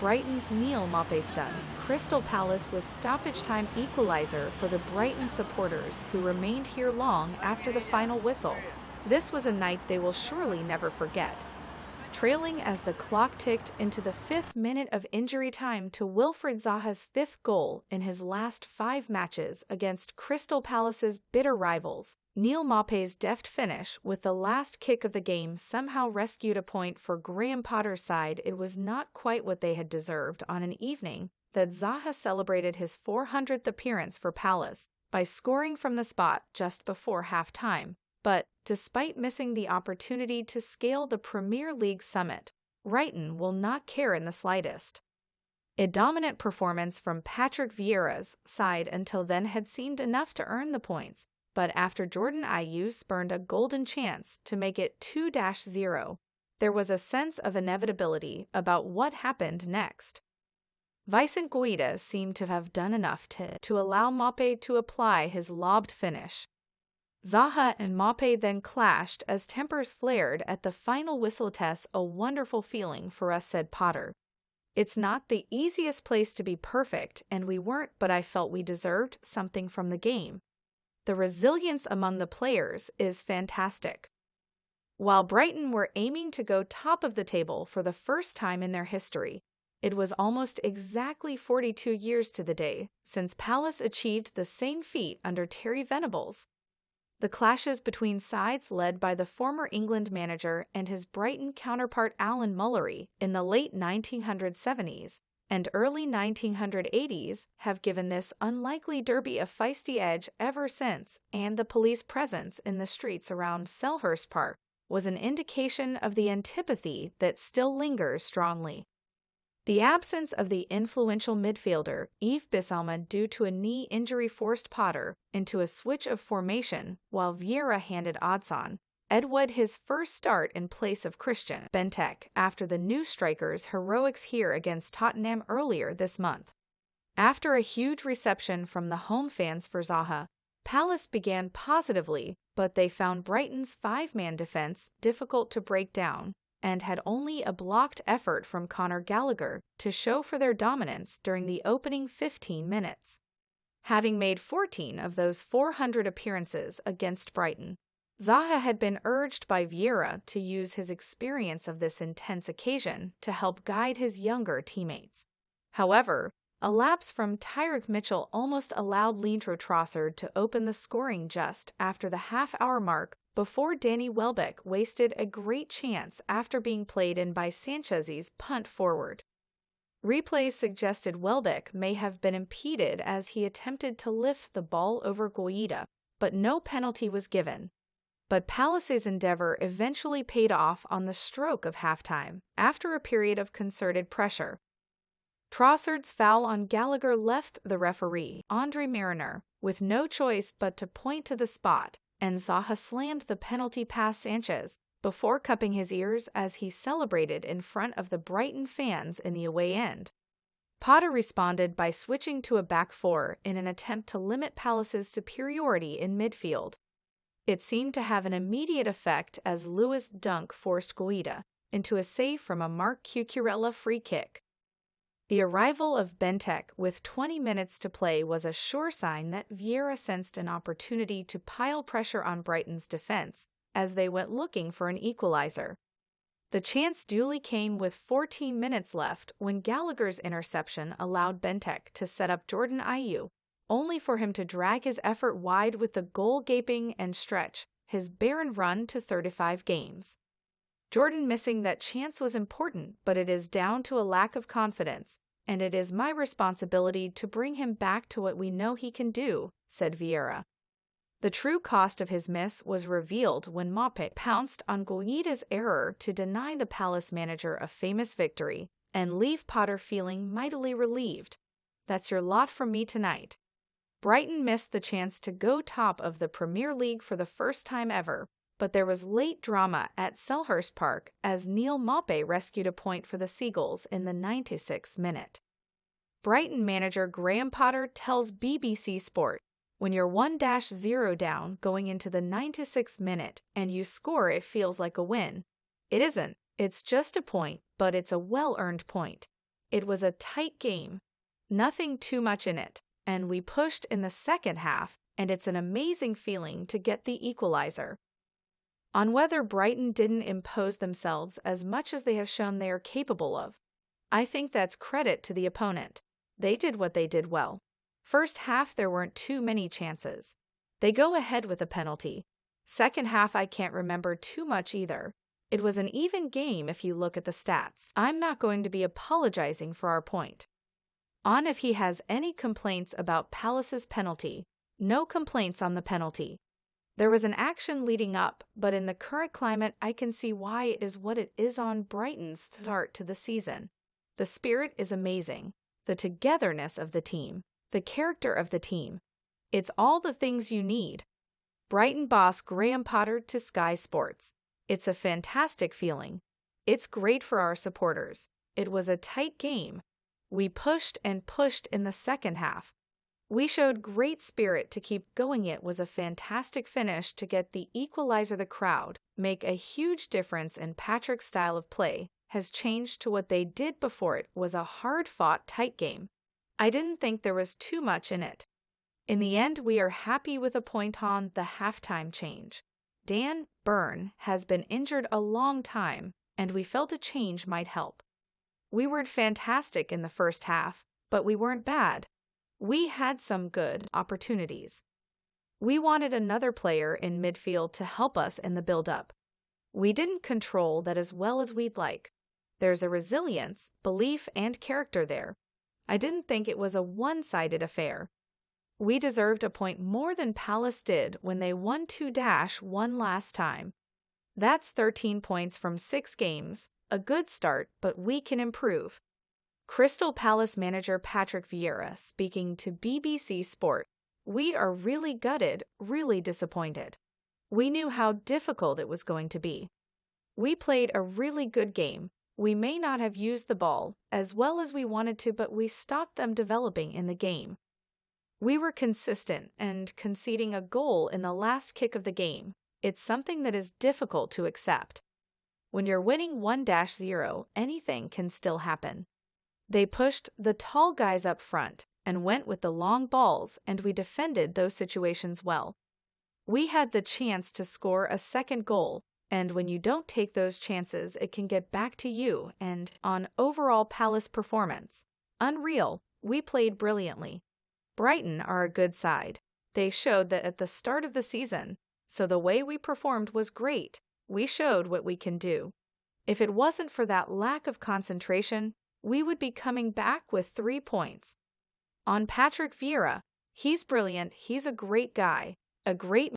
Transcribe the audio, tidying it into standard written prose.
Brighton's Neil Maupay stuns Crystal Palace with stoppage time equalizer for the Brighton supporters who remained here long after the final whistle. This was a night they will surely never forget. Trailing as the clock ticked into the 5th minute of injury time to Wilfried Zaha's 5th goal in his last 5 matches against Crystal Palace's bitter rivals, Neil Maupay's deft finish with the last kick of the game somehow rescued a point for Graham Potter's side. It was not quite what they had deserved on an evening that Zaha celebrated his 400th appearance for Palace by scoring from the spot just before half-time. But, despite missing the opportunity to scale the Premier League summit, Brighton will not care in the slightest. A dominant performance from Patrick Vieira's side until then had seemed enough to earn the points, but after Jordan Ayew spurned a golden chance to make it 2-0, there was a sense of inevitability about what happened next. Vicent Guaita seemed to have done enough to allow Maupay to apply his lobbed finish. Zaha and Maupay then clashed as tempers flared at the final whistle. "A wonderful feeling for us," said Potter. "It's not the easiest place to be perfect, and we weren't, but I felt we deserved something from the game. The resilience among the players is fantastic." While Brighton were aiming to go top of the table for the first time in their history, it was almost exactly 42 years to the day since Palace achieved the same feat under Terry Venables. The clashes between sides led by the former England manager and his Brighton counterpart Alan Mullery in the late 1970s and early 1980s have given this unlikely derby a feisty edge ever since, and the police presence in the streets around Selhurst Park was an indication of the antipathy that still lingers strongly. The absence of the influential midfielder Yves Bissouma due to a knee injury forced Potter into a switch of formation while Vieira handed Odsonne Edouard his first start in place of Christian Benteke after the new striker's heroics here against Tottenham earlier this month. After a huge reception from the home fans for Zaha, Palace began positively, but they found Brighton's 5-man defense difficult to break down and had only a blocked effort from Conor Gallagher to show for their dominance during the opening 15 minutes. Having made 14 of those 400 appearances against Brighton, Zaha had been urged by Vieira to use his experience of this intense occasion to help guide his younger teammates. However, a lapse from Tyrick Mitchell almost allowed Leaguedraw Trossard to open the scoring just after the half-hour mark before Danny Welbeck wasted a great chance after being played in by Sanchez's punt forward. Replays suggested Welbeck may have been impeded as he attempted to lift the ball over Guaita, but no penalty was given. But Palace's endeavor eventually paid off on the stroke of halftime, after a period of concerted pressure. Trossard's foul on Gallagher left the referee, Andre Mariner, with no choice but to point to the spot, and Zaha slammed the penalty past Sanchez before cupping his ears as he celebrated in front of the Brighton fans in the away end. Potter responded by switching to a back four in an attempt to limit Palace's superiority in midfield. It seemed to have an immediate effect as Lewis Dunk forced Guaita into a save from a Marc Cucurella free kick. The arrival of Benteke with 20 minutes to play was a sure sign that Vieira sensed an opportunity to pile pressure on Brighton's defense as they went looking for an equalizer. The chance duly came with 14 minutes left when Gallagher's interception allowed Benteke to set up Jordan Ayew, only for him to drag his effort wide with the goal gaping and stretch his barren run to 35 games. Jordan missing that chance was important, but it is down to a lack of confidence, and it is my responsibility to bring him back to what we know he can do, said Vieira. The true cost of his miss was revealed when Maupay pounced on Guaita's error to deny the Palace manager a famous victory and leave Potter feeling mightily relieved. That's your lot from me tonight. Brighton missed the chance to go top of the Premier League for the first time ever, but there was late drama at Selhurst Park as Neil Maupay rescued a point for the Seagulls in the 96th minute. Brighton manager Graham Potter tells BBC Sport, "When you're 1-0 down going into the 96th minute and you score, it feels like a win. It isn't. It's just a point, but it's a well-earned point. It was a tight game, nothing too much in it, and we pushed in the second half, and it's an amazing feeling to get the equalizer. On whether Brighton didn't impose themselves as much as they have shown they are capable of, I think that's credit to the opponent. They did what they did well. First half, there weren't too many chances. They go ahead with a penalty. Second half, I can't remember too much either. It was an even game if you look at the stats. I'm not going to be apologizing for our point. On if he has any complaints about Palace's penalty. No complaints on the penalty. There was an action leading up, but in the current climate, I can see why it is what it is on Brighton's start to the season. The spirit is amazing. The togetherness of the team. The character of the team. It's all the things you need. Brighton boss Graham Potter to Sky Sports. It's a fantastic feeling. It's great for our supporters. It was a tight game. We pushed and pushed in the second half. We showed great spirit to keep going. It was a fantastic finish to get the equalizer. The crowd make a huge difference, and Patrick's style of play has changed to what they did before. It was a hard-fought, tight game. I didn't think there was too much in it. In the end, we are happy with a point on the halftime change. Dan Burn has been injured a long time, and we felt a change might help. We weren't fantastic in the first half, but we weren't bad. We had some good opportunities. We wanted another player in midfield to help us in the build-up. We didn't control that as well as we'd like. There's a resilience, belief, and character there. I didn't think it was a one-sided affair. We deserved a point more than Palace did when they won 2-1 last time. That's 13 points from 6 games, a good start, but we can improve. Crystal Palace manager Patrick Vieira speaking to BBC Sport. We are really gutted, really disappointed. We knew how difficult it was going to be. We played a really good game. We may not have used the ball as well as we wanted to, but we stopped them developing in the game. We were consistent and conceding a goal in the last kick of the game. It's something that is difficult to accept. When you're winning 1-0, anything can still happen. They pushed the tall guys up front and went with the long balls, and we defended those situations well. We had the chance to score a second goal, and when you don't take those chances, it can get back to you. And on overall Palace performance, unreal. We played brilliantly. Brighton are a good side. They showed that at the start of the season, so the way we performed was great. We showed what we can do. If it wasn't for that lack of concentration, we would be coming back with 3 points. On Patrick Vieira, he's brilliant. He's a great guy, a great